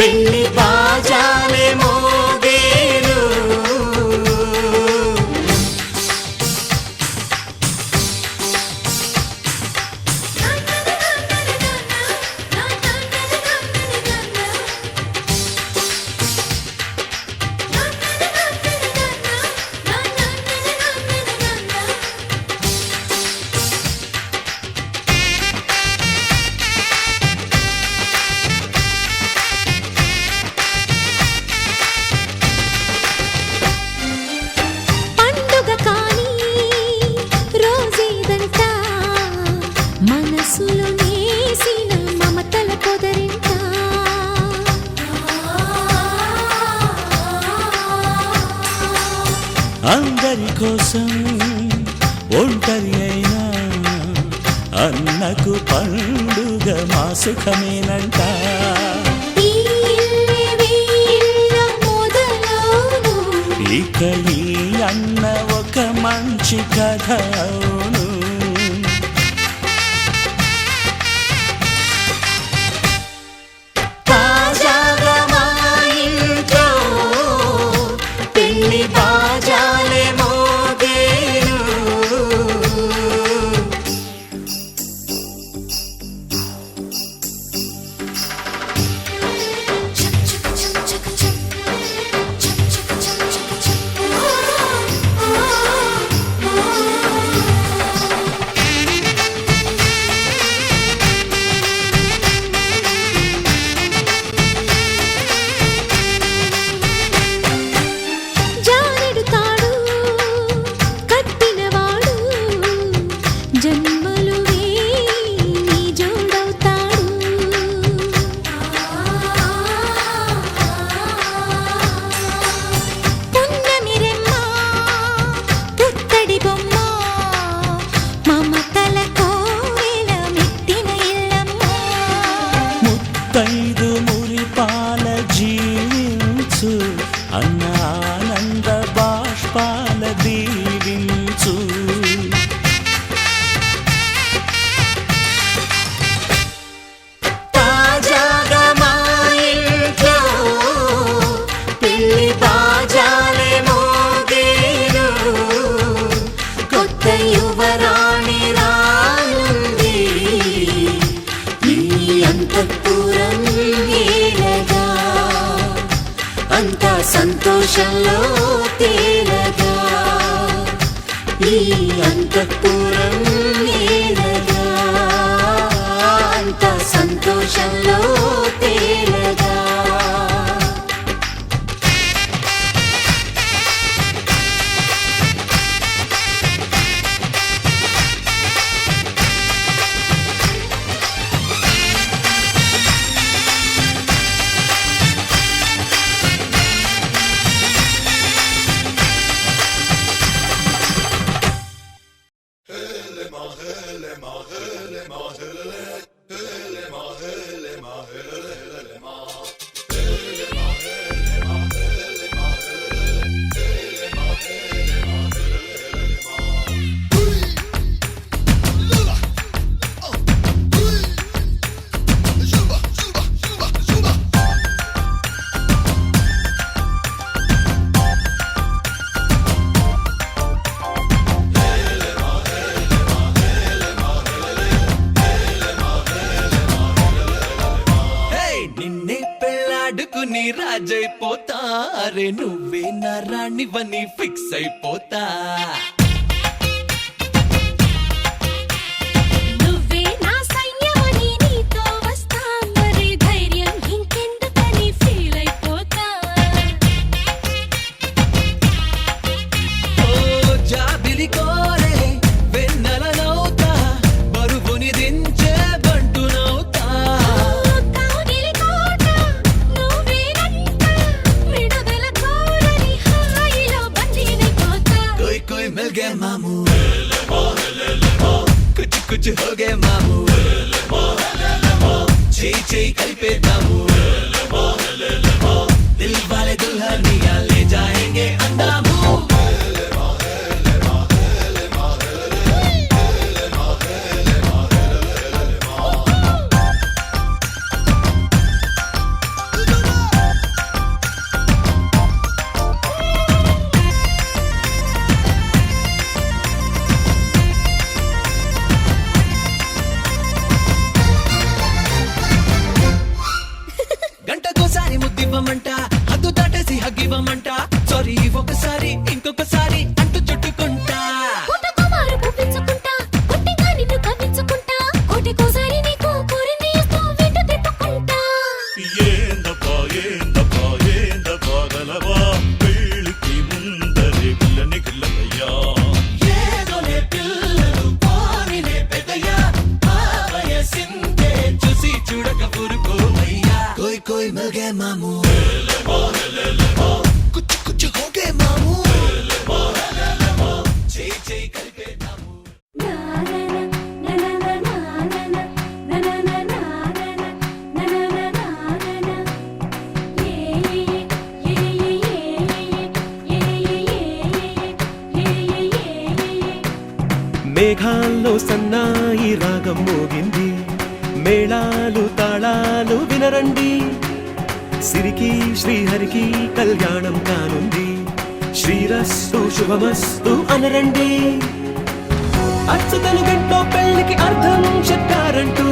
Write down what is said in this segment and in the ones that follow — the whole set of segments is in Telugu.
పెళ్లి బాజాలే మోగేను అందరి కోసం ఒంటరి అయినా అన్నకు పండుగ మా సుఖమేనంట ఇక ఈ అన్న ఒక మంచి కథ అవును ముత్తైదు మురిపాల జీవించు అన్న ఆనంద బాష్పాల దీవించు తాజాగా మా ఇంట్లో పెళ్లి బాజాలే మోగేను కొత్త యువరాణి రానుంది ఈ అంతఃపురం ఏలగా అంతా సంతోషంలో తేలగా ఈ అంతఃపురం ఏలగా అంతా సంతోషంలో తేలగా నీ రాజైపోతా అరే నువ్వే నా రాణివని ఫిక్స్ అయిపోతా कुछ कुछ हो गए मामू ची కలిపేద్దాము दिल वाले दुल्हनिया ले जाएंगे अंदामू ముద్దివ్వమంట హద్దు దాటేసి హగ్గివ్వమంట సారీ ఒకసారి ఇంకొకసారి అంటూ చుట్టుకుంటా పుట్టకుమారు పువ్వించుకుంటా పుట్టిగా నిన్ను కవ్వించుకుంటా కోటికోసారి నీకు కోరింది ఇస్తూ వెంట తిప్పుకుంటా ఏందబ్బా ఏందబ్బా ఏందబ్బా గలవా పెళ్ళికి ముందరే పిల్లని గిల్లయ్యా ఏదోలే పిల్లలు పోనిలే పెద్దయ్యా ఆ వయసిందే చూసి చూడక ఊరుకోవయ్యా కోయ్ కోయ్ మిల్ గే మామూ కుచ్చు కుచ్చు హో గే మామూ చేయి చేయి కలిపేద్దాము మేఘాల్లో సన్నాయి రాగం మోగింది మేళాలు తాళాలు వినరండి సిరికి శ్రీహరికి కళ్యాణం కానుంది శ్రీరస్తు శుభమస్తు అనరండి అచ్చతలు గంటో పెళ్లికి అర్థం చెప్పారంటూ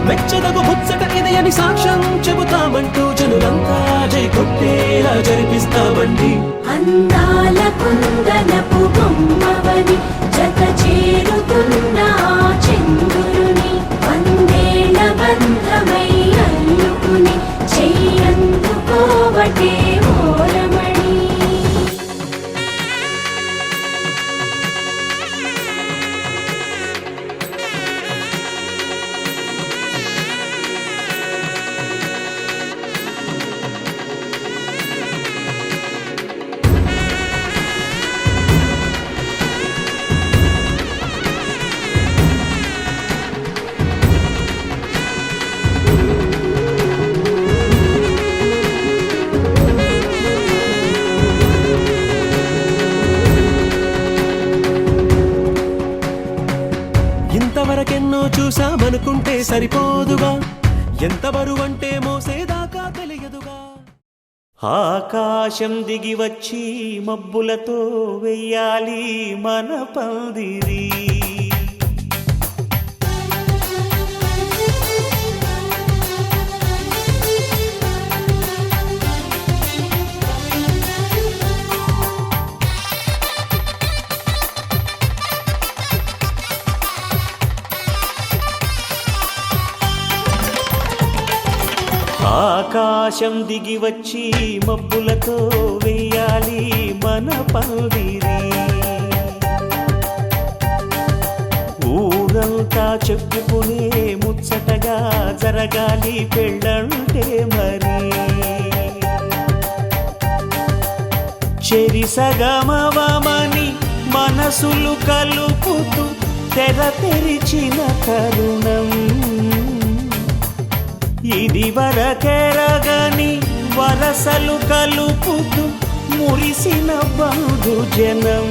మెచ్చదగు ముచ్చట ఇది అని సాక్ష్యం చెబుతామంటూ జనులంతా జై కొట్టేలా జరిపిస్తామండి అందాల కుందనపు బొమ్మవని జత చేరుతున్న చంద్రుని వందేళ్ల బంధమై అల్లుకుని చెయ్యందుకోవటే ఓరమణి ఇంతవరకెన్నో చూసామనుకుంటే సరిపోదుగా ఎంత బరువంటే మోసేదాకా తెలియదుగా ఆకాశం దిగి వచ్చి మబ్బులతో వెయ్యాలి మన పందిరి ఆకాశం దిగి వచ్చి మబ్బులతో వెయ్యాలి మన పందిరి ఊరంతా చెప్పుకునే ముచ్చటగా జరగాలి పెళ్ళంటే మరి చెరిసగమవమని మనసులు కలుపుతూ తెర తెరిచిన తరుణం ఇది వరకెరగని వరసలు కలుపుతూ మురిసిన బంధు జనం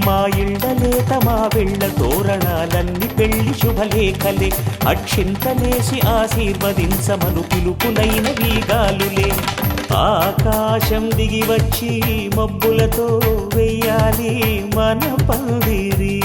మా ఇళ్ళలేత మా వెళ్ళ తోరణాలన్నీ పెళ్లి శుభలేఖలే అక్షింతలేసి ఆశీర్వదించమను పిలుపునైన వీగాలులే ఆకాశం దిగి వచ్చి మబ్బులతో వెయ్యాలి మన పందిరి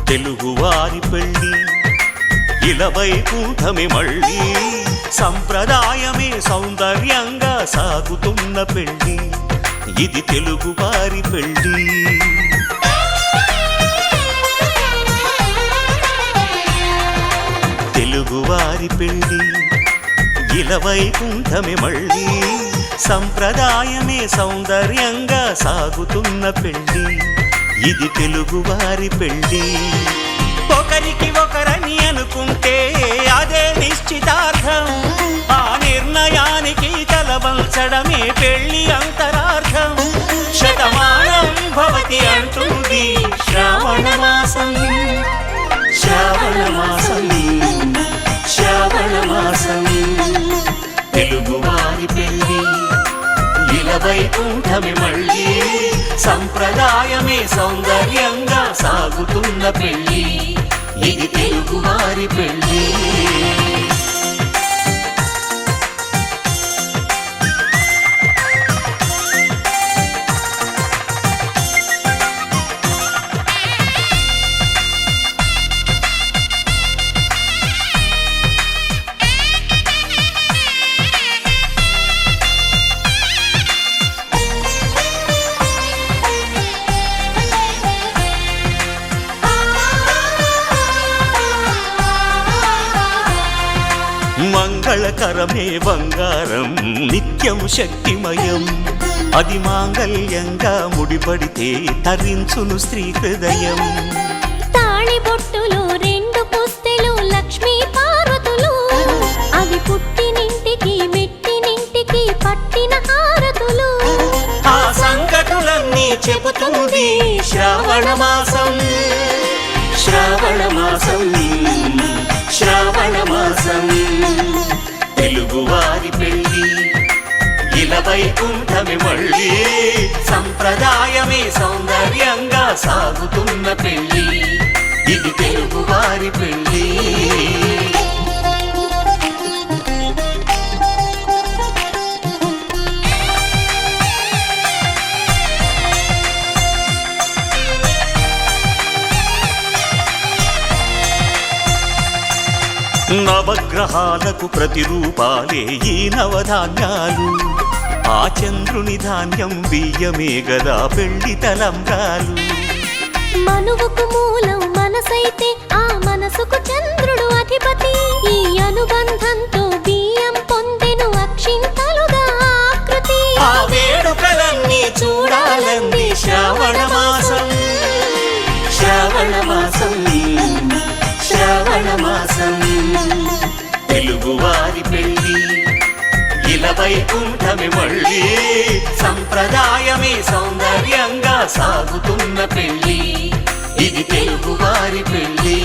తెలుగువారి పెళ్ళి ఇలవైకుంఠమే మళ్ళీ సంప్రదాయమే సౌందర్యంగా సాగుతున్న పెళ్ళి ఇది తెలుగువారి పెళ్ళి తెలుగువారి పెళ్ళి ఇలవైకుంఠమే మళ్ళీ సంప్రదాయమే సౌందర్యంగా సాగుతున్న పెళ్ళి ఇది తెలుగువారి పెళ్ళి ఒకరికి ఒకరని అనుకుంటే అదే నిశ్చితార్థం ఆ నిర్ణయానికి తల తలవంచడమే పెళ్లి అంతరార్థం శతమానం భవతి అంటుంది శ్రావణ మాసం శ్రావణ మాసం శ్రావణ మాసం తెలుగువారి పెళ్లి ఇలవైకుంఠమి మళ్ళీ సంప్రదాయమే సౌందర్యంగా సాగుతున్న పెళ్లి ఇది తెలుగువారి పెళ్లి మంగళకరమే బంగారం నిత్యం శక్తిమయం అది మాంగళ్యంగా ముడిపడితే తరించును స్త్రీ హృదయం తాళిబొట్టులు రెండు పుస్తెలు లక్ష్మీ పార్వతులు అవి పుట్టినింటికి మెట్టినింటికి పట్టిన హారతులు ఆ సంకటులన్నీ చెబుతుంది శ్రావణ మాసం శ్రావణ మాసం శ్రావణ మాసం తెలుగువారి పెళ్లి ఇలవైకుంఠమి మళ్ళీ సంప్రదాయమే సౌందర్యంగా సాగుతున్న పెళ్లి ఇది తెలుగువారి పెళ్లి నవగ్రహాలకు ప్రతిరూపాలే ఈ నవధాన్యాలు ఆ చంద్రుని ధాన్యం బియ్యమే గదా పెళ్లి తలంబ్రాలు మనువుకు మూలం మనసైతే ఆ మనసుకు చంద్రుడు అధిపతి ఈ అనుబంధంతో బియ్యం పొందెను అక్షింతలుగా ఆకృతి ఆ వేడుకలన్నీ చూడాలంది శ్రావణ మాసం శ్రావణ మాసం శ్రావణ మాసం తెలుగువారి పెళ్లి ఇలవైకుంఠమి మళ్ళీ సంప్రదాయమే సౌందర్యంగా సాగుతున్న పెళ్లి ఇది తెలుగువారి పెళ్లి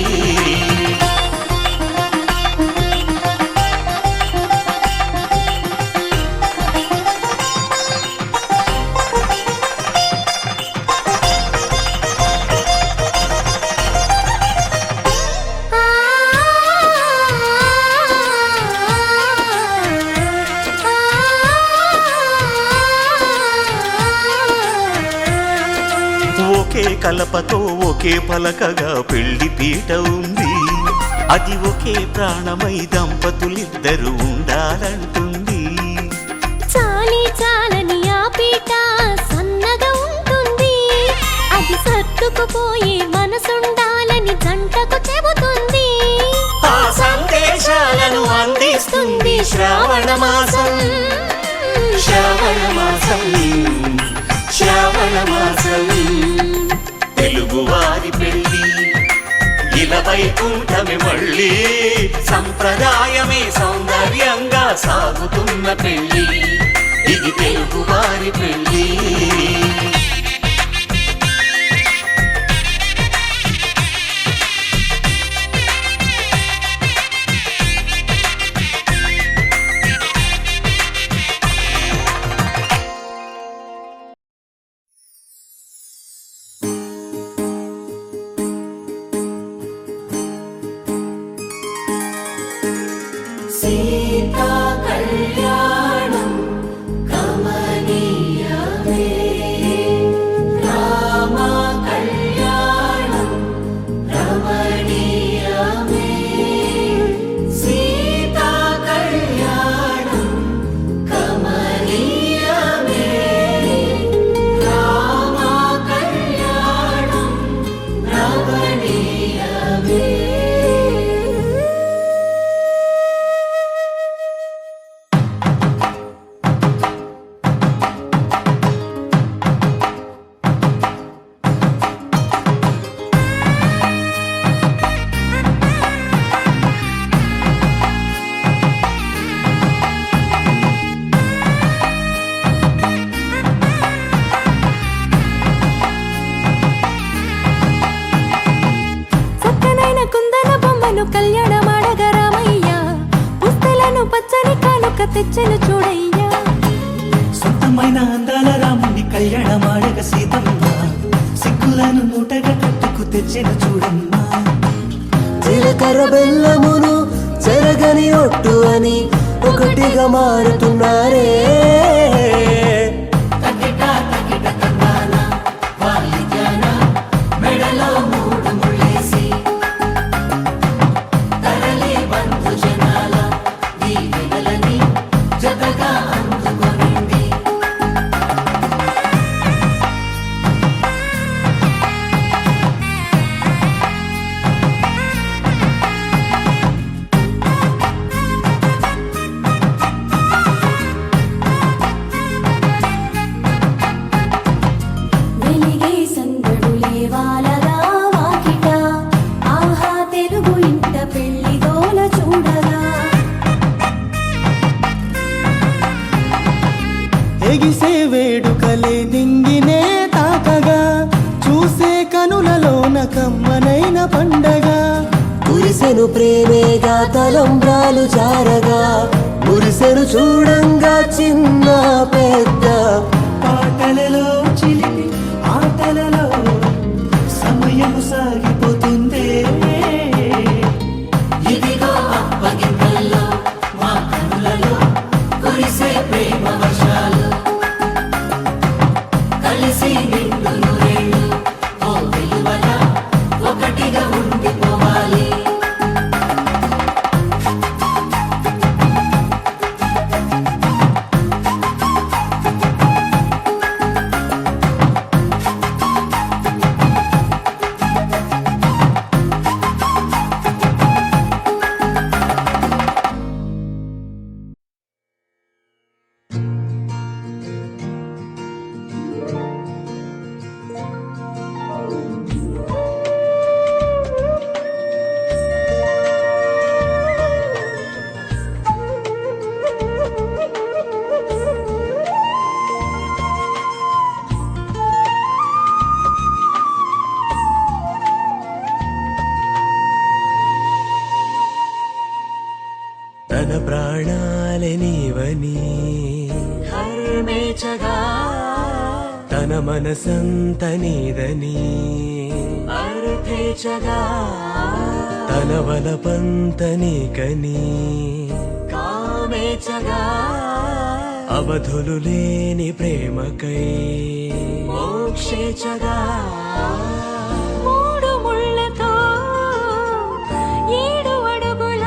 ఒకే కలపతో ఒకే పలకగా పెళ్లి పీట ఉంది అది ఒకే ప్రాణమై దంపతులిద్దరూ ఉండాలంటుంది చాలి చాలని ఆ పీట సన్నగా ఉంటుంది అది సర్దుకుపోయే మనసుండాలని జంటకు చెబుతుంది ఆ సందేశాలను అందిస్తుంది శ్రావణ మాసం శ్రావణ మాసం శ్రావణ మాసం తెలుగువారి పెళ్లి ఇలవైకుంఠమి మళ్ళీ సంప్రదాయమే సౌందర్యంగా సాగుతున్న పెళ్లి ఇది తెలుగువారి పెళ్లి సీతా కళ్యాణం కమనీయ తెచ్చెను చూడయ్యా. సొంతమైన అందాల రాముని కళ్యాణమాడగ సీతమ్మ సిగ్గులను మూటగా కట్టుకు తెచ్చెను చూడమ్మా. జీలకర్ర బెల్లమును చెరగని ఒట్టు అని ఒకటిగా మారుతున్నారే. వెలిగే సందడులే వాలగా వాకిట, ఆహా తెలుగు ఇంట పెళ్లి దోల చూడగా. ఎగిసే వేడుకలే నింగినే తాకగా చూసే కనులలోన కమ్మనైన పండగ. కురిసెను ప్రేమేగా తలంబ్రాలు జారగా మురిసెను చూడంగా చిన్న పెద్ద. పాటలలో చిలిపి ఆటలలో సమయం సాగిపోతుందే. ఇదిగో అప్పగింతల్లో మా కనులలో కురిసే ప్రేమ వర్షాలు. కలిసి నిండు నూరేళ్ళు ఓ విలువల ఒకటిగా ఉండిపోవాలి. తన ప్రాణాలే నీవని హర్మేచగా తన మనసంత నీదని అర్థేచగా తన వలపంత నీకని కామేచగా అవధులు లేని ప్రేమకై మోక్షేచగా. మూడు ముళ్ళతో ఏడు అడుగుల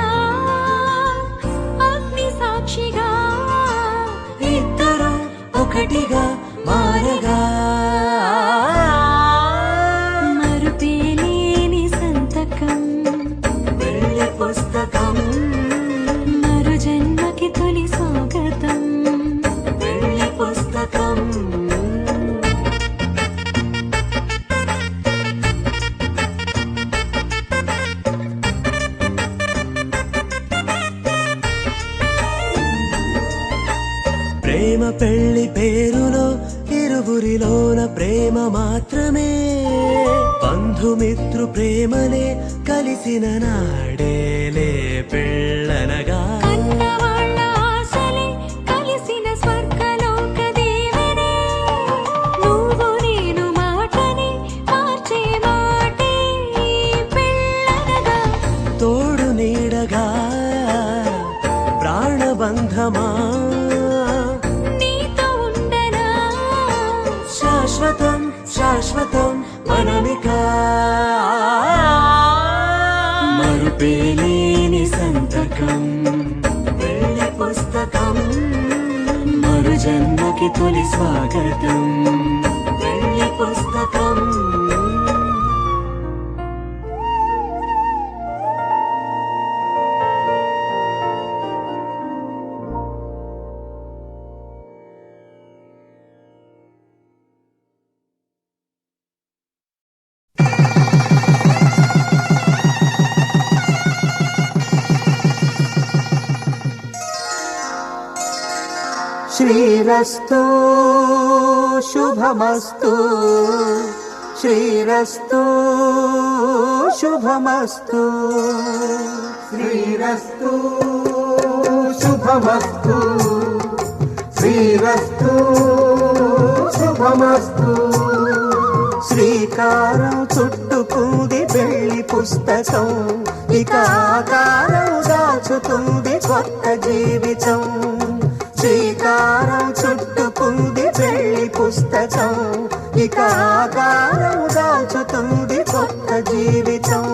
అగ్ని సాక్షిగా ఇద్దరు ఒకటిగా మారగా మరుపేలేని సంతకం వెళ్ళి పుస్తకం మరు జన్మకి తొలి స్వాగతం. వెళ్ళి పుస్తకం. ప్రేమ పెళ్లి పేరులో ఇరువురిలోన ప్రేమ మాత్రమే. బంధుమిత్రు ప్రేమనే కలిసిన నాడేలే పెళ్ళనగా. కన్నవాళ్ళ ఆశలే కలిసిన స్వర్గలోక దేవనే. నువ్వు నేను మాటని మార్చే మాటే పెళ్ళనగా. తోడు నీడగా ప్రాణబంధమా నీతో ఉండనా శాశ్వతం శాశ్వతం మనమికా. మరుపేలేని సంతకం వెళ్ళి పుస్తకం మరు జన్మకి తొలి స్వాగతం. వెళ్ళి పుస్తకం. శ్రీరస్తు శుభమస్తు శ్రీరస్తు శుభమస్తు శ్రీరస్తు శుభ శుభమస్తు శ్రీరస్తు శుభమస్తు. శ్రీకారం చుట్టుకుంది పెళ్లి పుస్తకం, ఇక ఆకారం దాచుతుంది కొత్త జీవితం. శ్రీకారం చుట్టుకుంది పెళ్లి పుస్తకం, ఇక ఆకారం దాచుతుంది కొత్త జీవితం.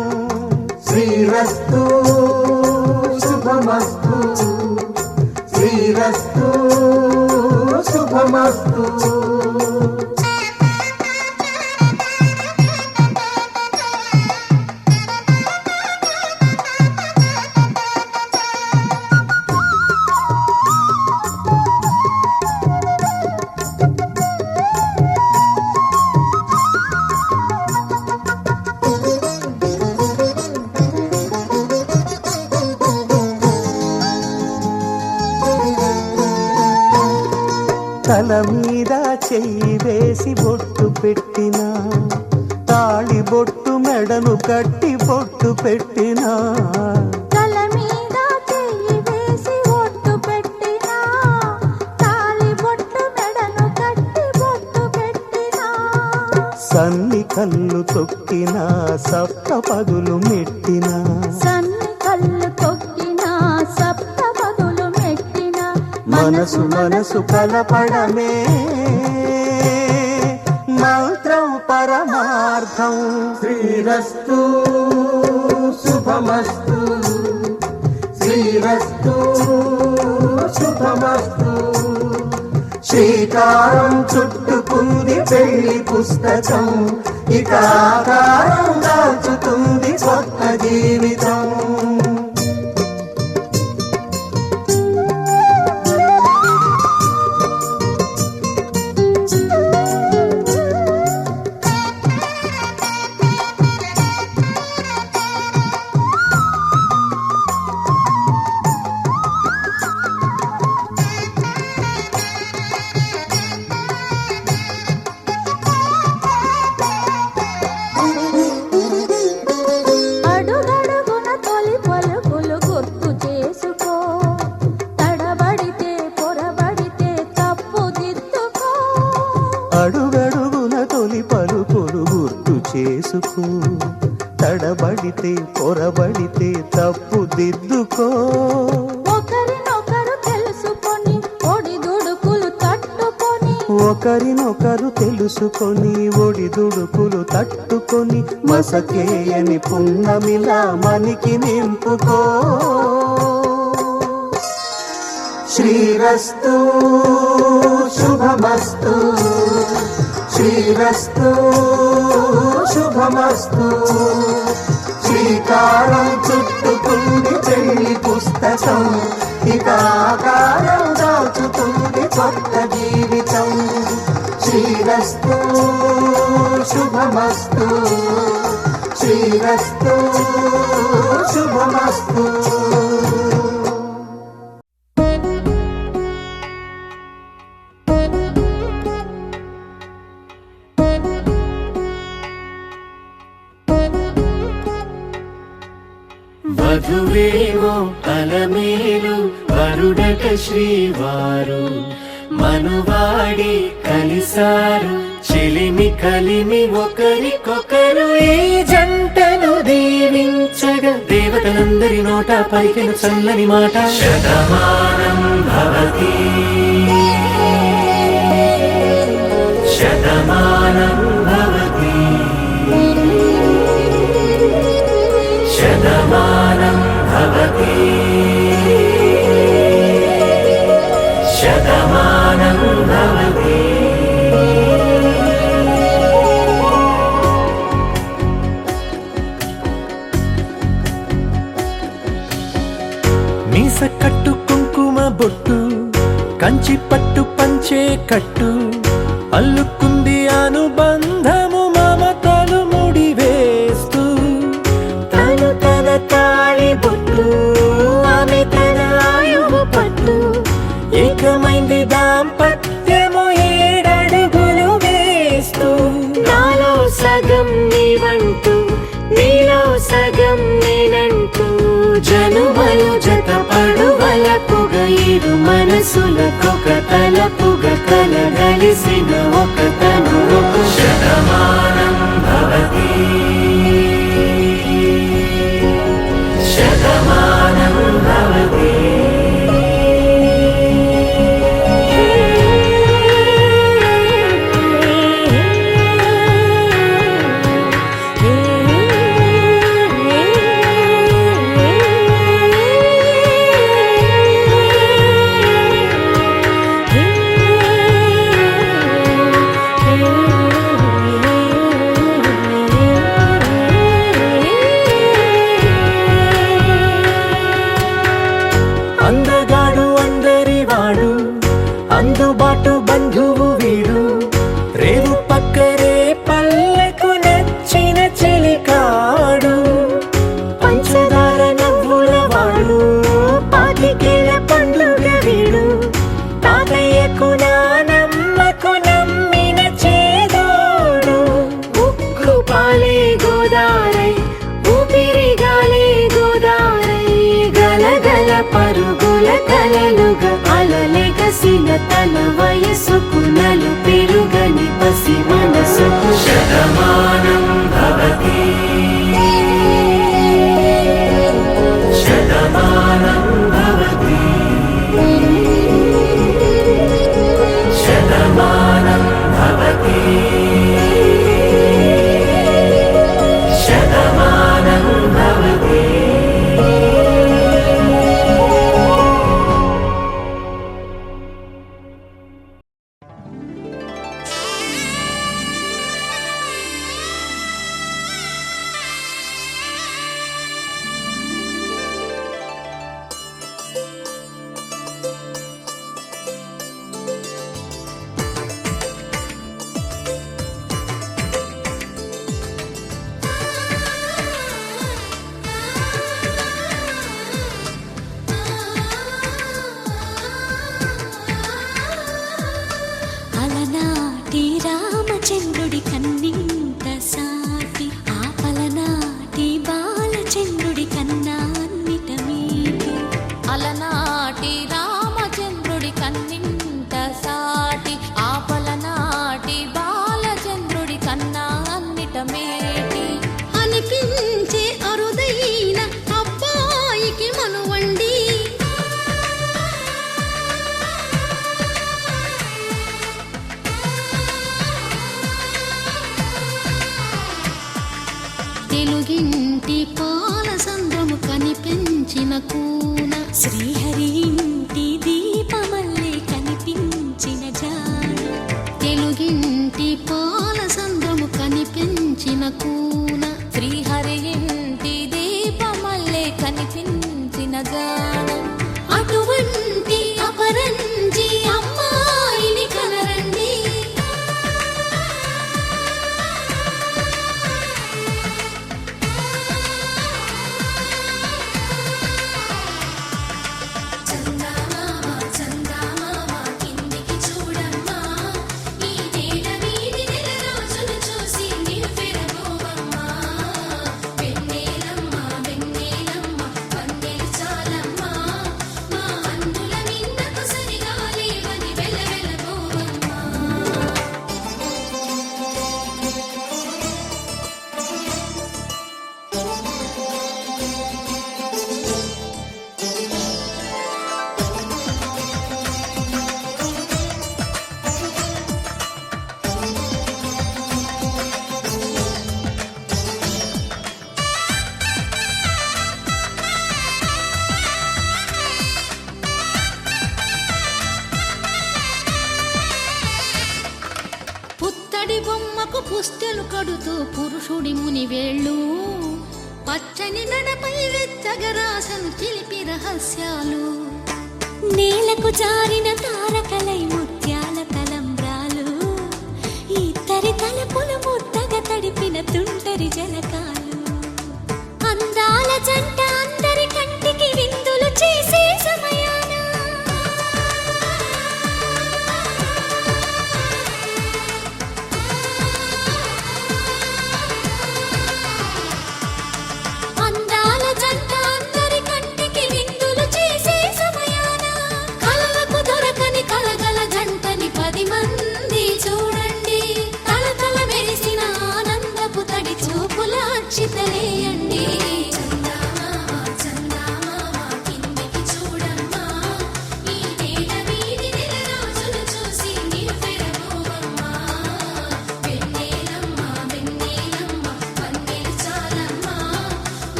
శ్రీరస్తు శుభమస్తు శ్రీరస్తు శుభమస్తు. తల మీద చెయ్యి వేసి బొట్టు పెట్టినా, తాళి బొట్టు మెడను కట్టి బొట్టు పెట్టినా. తల మీద చెయ్యి వేసి బొట్టు పెట్టినా, తాళి బొట్టు మెడను కట్టి బొట్టు పెట్టినా. సన్ని కళ్ళు తొక్కినా, సప్త పదులు మెట్టినా. సన్ని కళ్ళు తొక్కినా, సప్త పదులు మెట్టినా. మనసు మనసు కలపడమే మంత్రం పరమార్థం. శ్రీరస్తు శుభమస్తు శ్రీరస్తు శుభమస్తు. శ్రీకారం చుట్టుకుంది పెళ్లి పుస్తకం, ఇక ఆకారం దాచుతుంది కొత్త జీవితం. అడుగడుగున తొలి పలుకులు గుర్తు చేసుకో, తడబడితే పొరబడితే తప్పు దిద్దుకో. అడుగడుగున తొలి పలుకులు గుర్తు చేసుకో, తడబడితే పొరబడితే తప్పు దిద్దుకో. ఒకరినొకరు తెలుసుకొని ఒడిదుడుకులు తట్టుకొని, ఒకరినొకరు తెలుసుకొని ఒడిదుడుకులు తట్టుకొని, మసకేయని పున్నమిలా మనికి నింపుకో. శ్రీరస్తు శుభమస్తు శ్రీరస్తు శుభమస్తు. శ్రీకారం చుట్టుకుంది పెళ్లి పుస్తకం, ఇక ఆకారం దాచుతుంది కొత్త జీవితం. శ్రీరస్తు శుభమస్తు శ్రీరస్తు శుభమస్తు. వధువేమో అలమేలు వరుడట శ్రీవారు, మనువాడి కలిసారు చెలిమి కలిమి ఒకరికొకరు. ఈ జంటను దీవించగా దేవతలందరి నోట పలికిన చల్లని మాట. శతమానం భవతి శతమానం భవతి శతమానం భవతి శతమానం భవతి. మీస కట్టు కుంకుమ బొట్టు, కంచి పట్టు పంచే కట్టు, అల్లుకుంది అనుబంధము మమతలు ముడివేస్తూ. తను తన తాళి బొట్టు, ఆమె తన ఆయువు పట్టు. ఏకమైంది దాంపత్యము 7 అడుగులు వేస్తూ. నాలో సగం నీవంటూ, నీలో సగం నేనంటూ, జనుమలు జత పడువలకుగా ఈ రెండు మనసులకొక తలపుగా కలగలిసిన ఒక తను శతమానం భవతి శతమానం భవతి అందగాడు అందరివాడు అందుబాటు బంధువు వీడు రేవు పక్కరే పల్లెకు నచ్చిన చెలికాడు పంచదార నవ్వుల వాడు పాతికేల పండుగ వీడు తాతయ్యకు నానమ్మకు నమ్మిన చేదోడు ఉక్కు పాలే గోదారై ఊపిరిగాలే గోదారై గలగల పరుగుల కలలుగా అలలెగసిన తన వయసుకు నలు పెరుగని పసి మనసుకు శతమానం భవతి శతమానం భవతి శతమానం భవతి శతమానం భవతి అలనాటి రామచంద్రుడి కన్నింత సాటి ఆపలనాటి బాలచంద్రుడి కన్నా అన్నిట మీటి అలనాటి రామచంద్రుడి కన్నింత సాటి ఆపలనాటి బాలచంద్రుడి కన్నా అన్నిట మేటి అనిపించే అరుదైన అబ్బాయికి మనువండి తెలుగింటి పాల సంద్రము కనిపించిన కూన శ్రీహరి ఇంటి దీపమల్లే కనిపించిన జాడ తెలుగింటి పాల సంద్రము కనిపించిన కూన శ్రీహరి ఇంటి దీపమల్లే కనిపించిన జాడ అటువంటి అపరంజి అమ్మాయిని కనరండి పుస్తెలు కడుతూ పురుషుడి ముని వేళ్ళు పచ్చని నడపై వెచ్చగరాసను చిలిపి రహస్యాలు నేలకు జారిన తారకలై ముత్యాల తలంబ్రాలు ఇద్దరి తలపులు ముద్దగా తడిపిన తుంటరి జలకాలు అందాల జంట అందరి కంటికి విందులు చేసే సమయాన అందాల జంట అందరి కంటికి విందులు చేసే సమయాన కల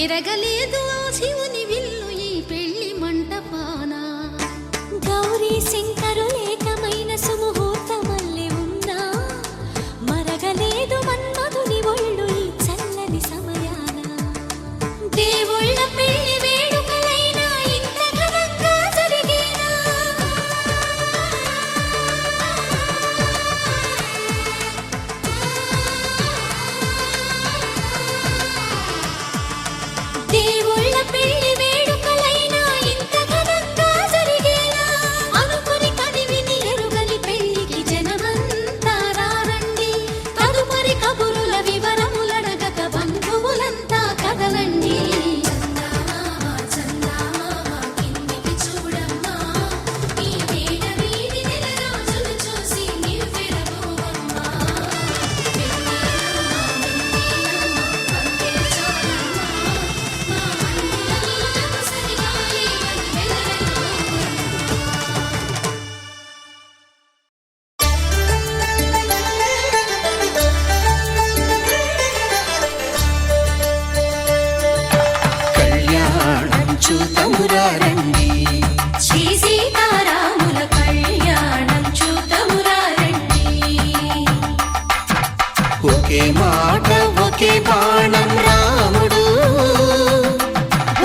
మెరగలేదు ఆ శివుని విల్లు ఈ పెళ్లి మంటపాన గౌరీ శంకరు ఏకమైన సుముహూర్తమల్లె ఉన్నా మరగలేదు మన్మధుని ఒళ్ళు ఈ చల్లని సమయాన దేవుళ్ళ పెళ్లి వేడుకలైనా ఇంత ఘనంగా జరిగేనా దేవుళ్ళ పెళ్లి వేడుకలైనా ఇంత ఘనంగా జరిగేనా అనుకుని కనివిని ఎరుగని పెళ్లికి జనమంతా రారండి తదుపరి కబురుల వివరములడగక బంధువులంతా కదలండి చందమామ కిందికి చూడమ్మా ఈ వేడ వీడి నెల రోజులు చూసి నివ్వెరపోవమ్మా కళ్యాణం చూతమురా రండి శ్రీ సీతారాముల కళ్యాణం చూతమురా రండి ఒకే మాట ఒకే బాణం రాముడు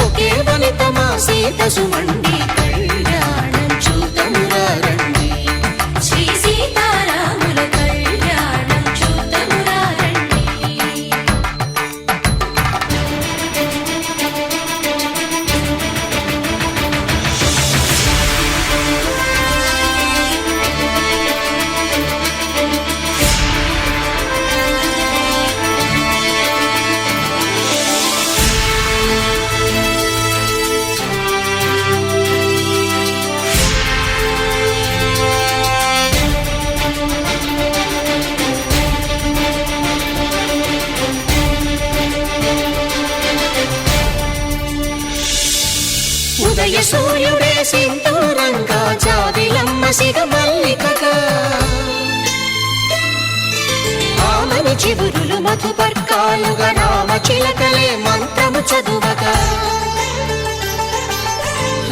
ఒకే వనిత మా సీత సుమండి కళ్యాణం చూతమురా రండి శ్రీ సీతారాముల కళ్యాణం చూతమురా రండి ఉదయ సూర్యుడే సింధూరంగా జాబిలమ్మ సిగ మల్లికగా ఆమని చివురులు మధుపర్కాలుగా రామ చిలకలే మంత్రము చదువగా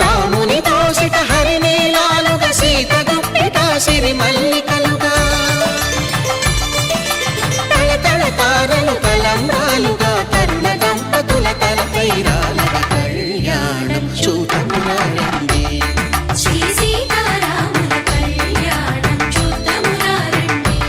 రాముని దోసిట హరినీలాలుగా సీత గుప్పిట సిరి మల్లికలుగా తళతళ తారలు తలంబ్రాలుగా తరుణ దంపతుల తలపైరాలగా కళ్యాణం చూతమురా రండి శ్రీ సీతారాముల కళ్యాణం చూతమురా రండి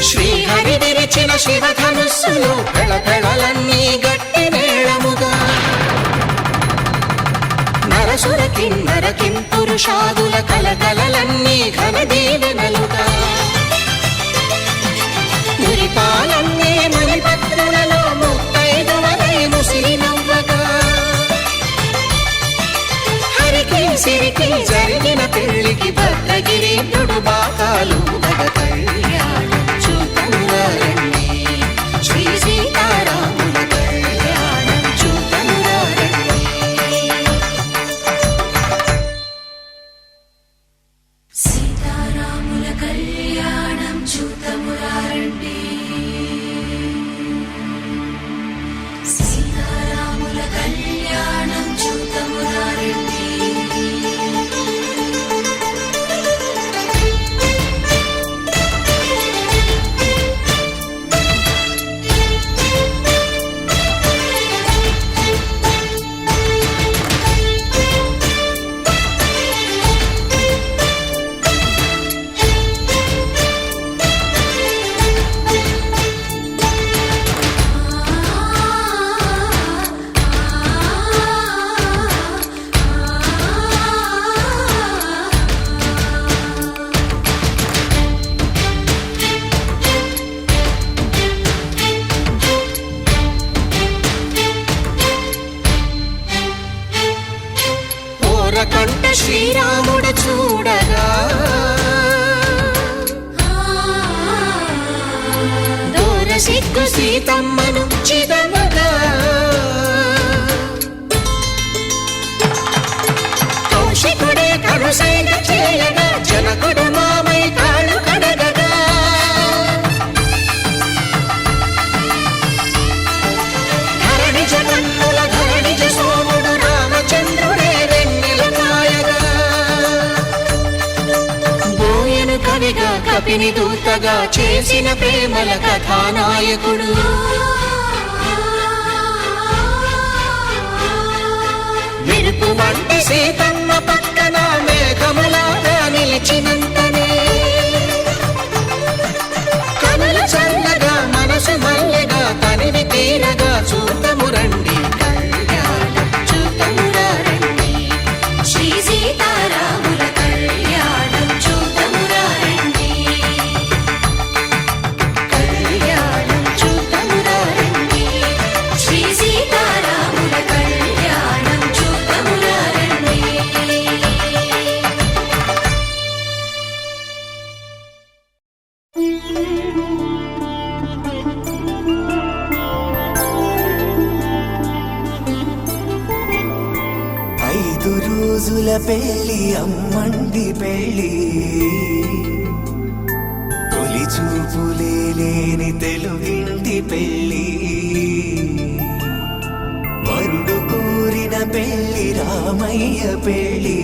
శ్రీహరి విరిచిన శివధనుస్సులు పెళపెళలన్నీ గట్టి మేళముగా నరసుర కిన్నర కింపురుషాదుల కలకలలన్నీ ఘన దీవెనలుగా మురిపాలన్నీ మణిపత్రులలో ముత్తైదువలై ముసిరి నవ్వగా హరికి సిరికి జరిగిన పెళ్లికి భద్రగిరీంద్రుడు బాకాలు గద కళ్యాణం చూతమురా రండి శ్రీ సీతారాముల కళ్యాణం చూతమురా రండి సీతారాముల కళ్యాణం చూతమురా రండి సీతారాముల కళ్యాణం చూతమురా రండి సీతమ్మను చిదమగా కౌశికుడే కరుసైన చేయగా జనకుడు మామై కాళ్ళు కడగగా ధరణిజ కన్నుల ధరణిజ సోముడు రామచంద్రుడే వెన్నెల కాయగా బోయను కవిగా కపిని దూతగా చేసిన ప్రేమల కథానాయకుడు మెరుపు వంటి సీతమ్మ పక్కన మేఘములాగా నిలిచినంతనే కనుల చల్లగా మనసు మల్లెగా తనివి తీరగా చూతము రండి కళ్యాణం చూతమురా రండి శ్రీ సీతారాముల కళ్యాణం చూతమురా రండి కళ్యాణం చూతమురా రండి శ్రీ సీతారాముల కళ్యాణం చూతమురా రండి ఐదు రోజుల పెళ్లి అమ్మండి పెళ్లి తొలి చూపులే లేని తెలుగింటి పెళ్లి వరుడు కోరిన పెళ్లి రామయ్య పెళ్లి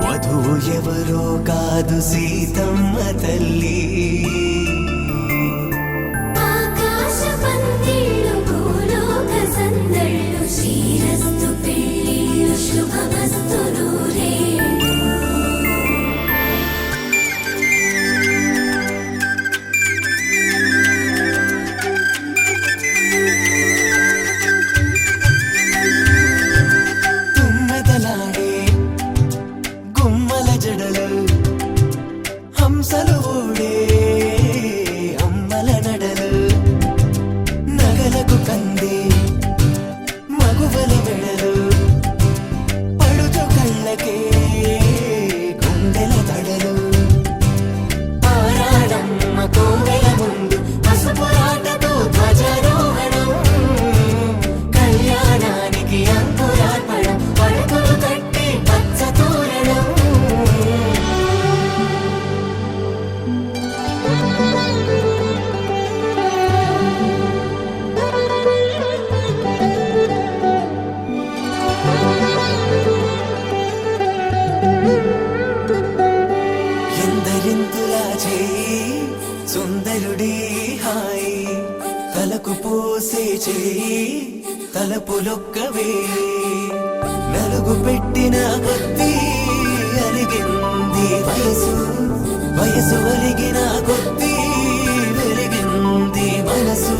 వధువు ఎవరో కాదు సీతమ్మ తల్లి ఆకాశ పందిళ్ళు భూలోక సందళ్ళు శ్రీరస్తు పెళ్ళిళ్ళు శుభమస్తు నూరేళ్ళు తుమ్మెదలాడే గుమ్మల జడలు హంసలు ఊడే అమ్మల నడలు నగలకు కంది మగువల వెడలు పడుచు కళ్ళకే గుండెల తడలు ఆరాడమ్మ కోవెల ముందు పసుపురాటతో ధ్వజారోహణం కళ్యాణానికి అంకురార్పణం పడుకులు కట్టి పచ్చ తోరణం ఎందరింతులా చేయి సుందరుడి హాయి తలకు పోసే చేయి తలపులొక్కవే నలుగు పెట్టిన కొద్దీ అలిగింది వయసు వయసు అలిగిన కొద్దీ వెలిగింది మనసు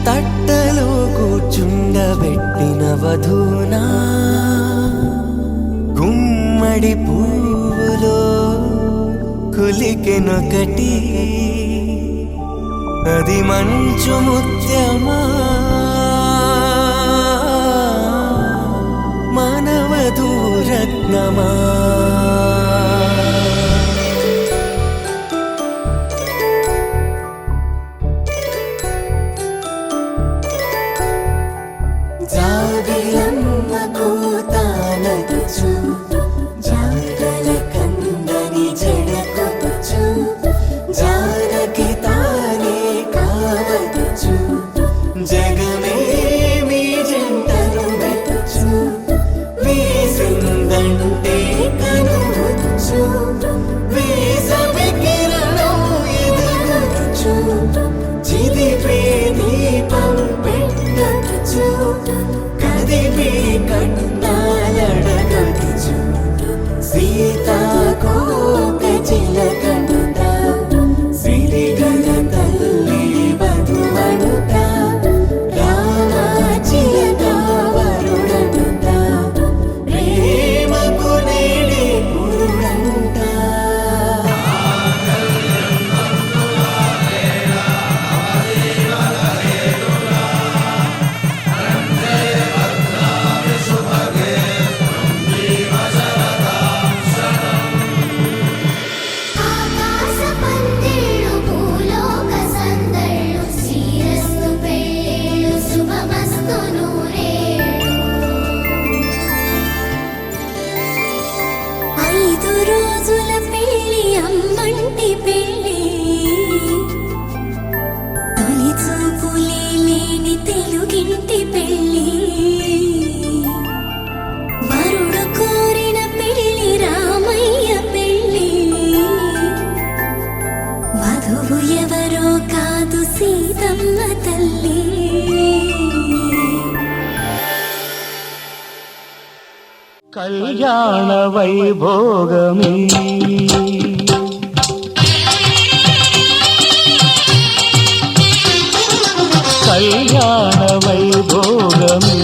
తట్టలో కూర్చుండబెట్టిన వధూనా గుమ్మడి పువ్వులో కులికెనొకటి అది మంచు ముత్యమా మానవధూ రత్నమా జాబిలమ్మ కూతానదుచు జాడల కందని జడకొచ్చు జానకి తానే కావదుచు జగమే మీ జంటను వెతుచు వీసిందంటే కనువచ్చు వీసవి కిరణం ఎదుగుచు చిదిపే దీపం పెట్టచ్చు కదిపే కట్టాలడగచ్చు సీతాకోక చిలకనుట సిరిగల తల్లి వధువనుట రామ చిలక వరుడనుట ప్రేమకు నేడే 5 రోజుల పెళ్లి అమ్మంటి పెళ్లి తొలి చూపులే లేని తెలుగింటి పెళ్లి వరుడు కోరిన పెళ్లి రామయ్య పెళ్లి వధువు ఎవరో కాదు సీతమ్మ తల్లి కళ్యాణ వైభోగమే కళ్యాణ వైభోగమే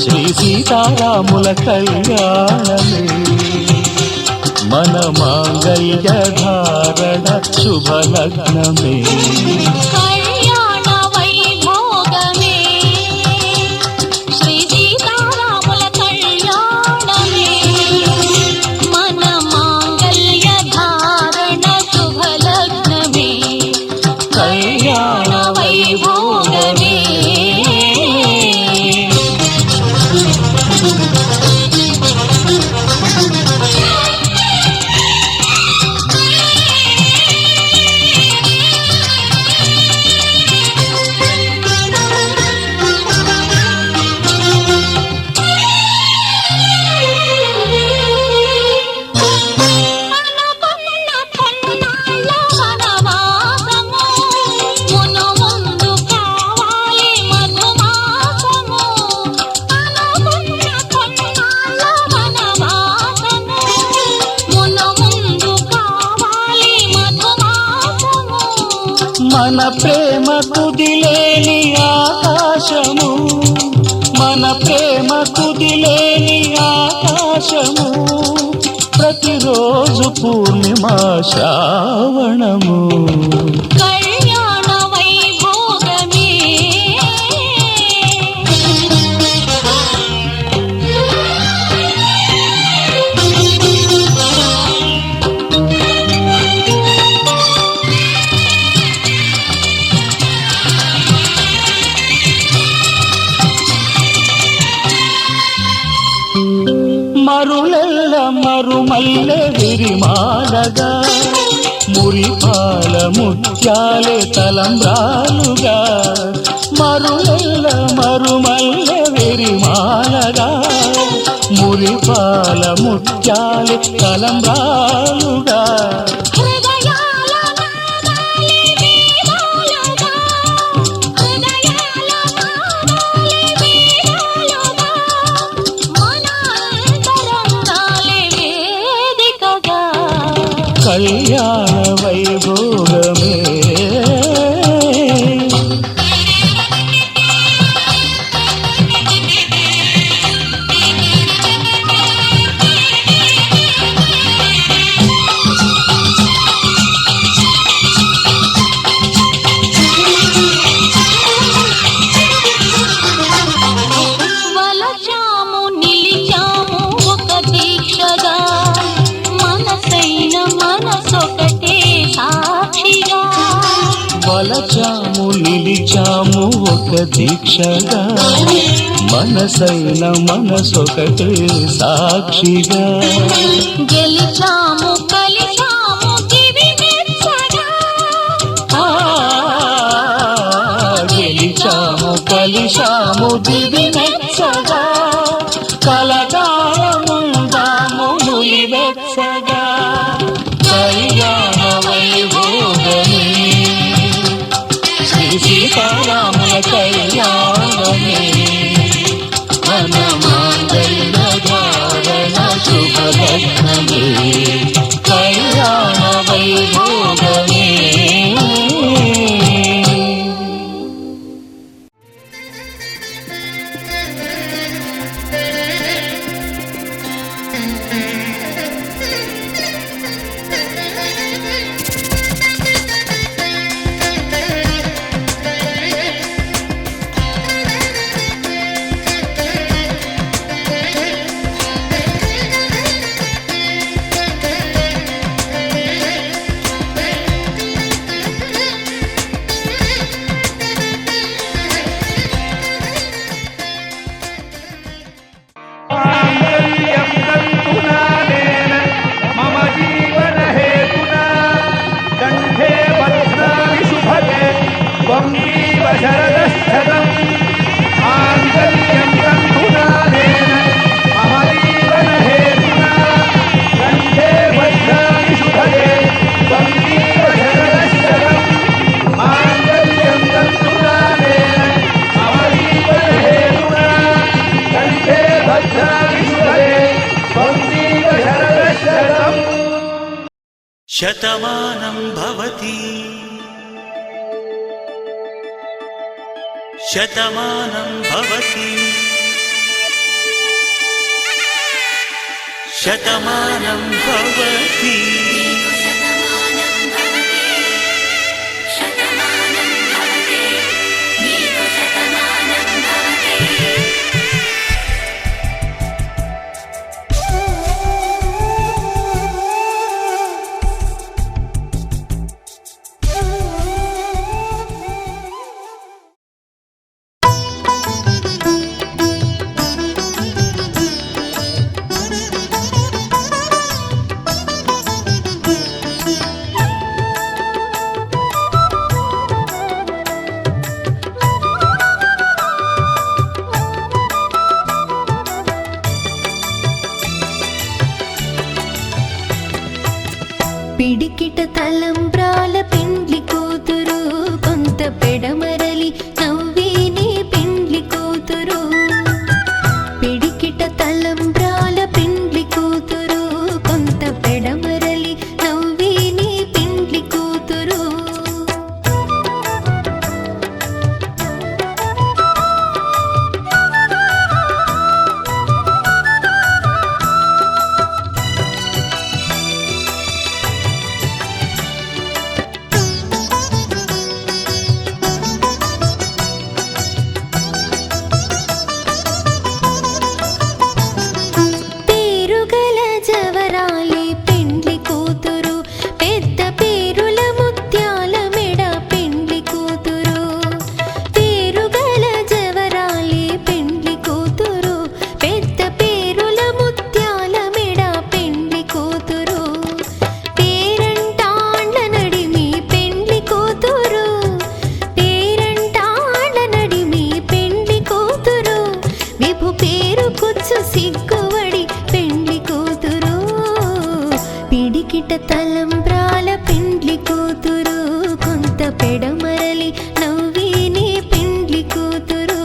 శ్రీ సీతారాముల కళ్యాణమే మన మాంగళ్య ధారణ శుభలగ్నమే కళ్యాణ వైభోగమే శ్రీ సీతారాముల కళ్యాణమే మన మాంగళ్య ధారణ శుభలగ్నమే కళ్యాణ వైభోగమే మన ప్రేమ కుదిలేని ఆకాశము మన ప్రేమ కుదిలేని ఆకాశము ప్రతిరోజు పూర్ణిమా శ్రావణము కళ్యాణ వైభోగమే మరులెల్ల మరుమల్లె విరిమాలగా మురిపాల ముత్యాలే తలంబ్రాలుగా మరులెల్ల మరుమల్లె విరిమాలగా మురిపాల ముత్యాలే తలంబ్రాలుగా హృదయాల నాదాలే వీణాలుగా హృదయాల నాదాలే వీణాలుగా మన అంతరంగాలే వేదికగా కళ్యాణ వైభోగమే వలచాము నిలిచాము ఒక దీక్షగా మనసైన మనసొకటే సాక్షిగా వలచాము నిలిచాము ఒక దీక్షగా మనసైన మనసొకటే సాక్షిగా గెలిచాము కలిచాము దివి మెచ్చగా గెలిచాము కలిశాము దివి మెచ్చగా కలకాలముందాము నులి వెచ్చగా కళ్యాణ వైభోగమే శ్రీ సీతారాముల కళ్యాణమే మన మాంగళ్య ధారణ శుభలగ్నమే శతమానం భవతి శతమానం భవతి శతమానం భవతి పిడికిట తలంబ్రాల పెండ్లి కూతురు కొంత పెడమరలి నవ్వేనే పెండ్లి కూతురు పిడికిట తలంబ్రాల పెండ్లి కూతురు కొంత పెడమరలి నవ్వేనే పెండ్లి కూతురు తలంబ్రాల పెండ్లి కూతురు కొంత పెడమరలి నవ్వేనే పెండ్లి కూతురు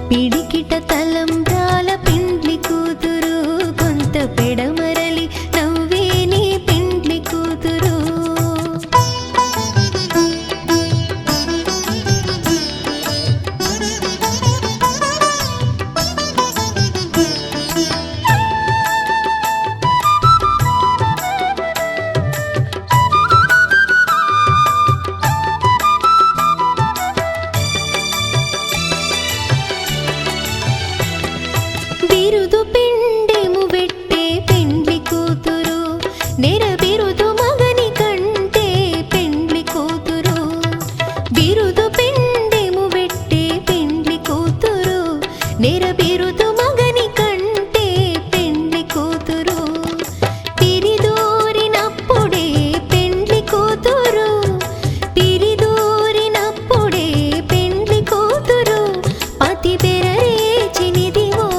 పిడికిట తలంబ్రాల పెండ్లి కూతురు కొంత పెడమరలి నవ్వేనే పెండ్లి కూతురు బిరుదు పిండెము వెట్టే పెండ్లి కూతురు నెర బిరుదు మగని కంటే పెండ్లి కూతురు బిరుదు పిండెము వెట్టే పెండ్లి కూతురు నెర బిరుదు మగని కంటే పెండ్లి కూతురు పిరిదూరినప్పుడే పెండ్లి కూతురు పిరిదూరినప్పుడే పెండ్లి కూతురు పతి బెరరేచినిదివో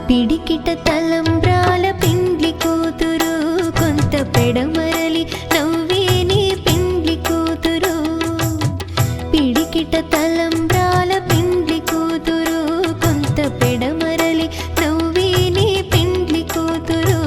పిడికిట తలంబ్రాల పెండ్లి కూతురు కొంత పెడమరలి నవ్వేనే పెండ్లి కూతురు పిడికిట తలంబ్రాల పెండ్లి కూతురు కొంత పెడమరలి నవ్వేనే పెండ్లి కూతురు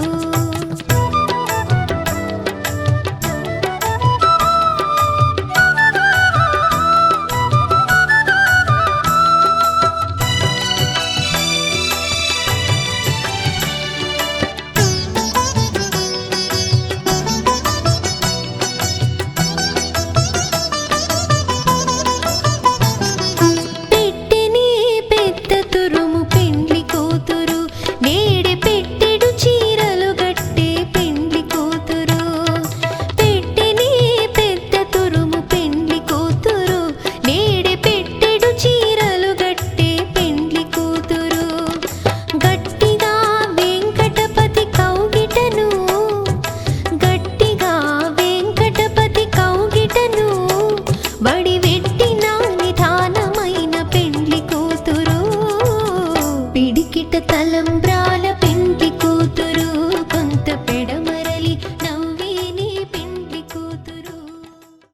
పిడికిట తలంబ్రాల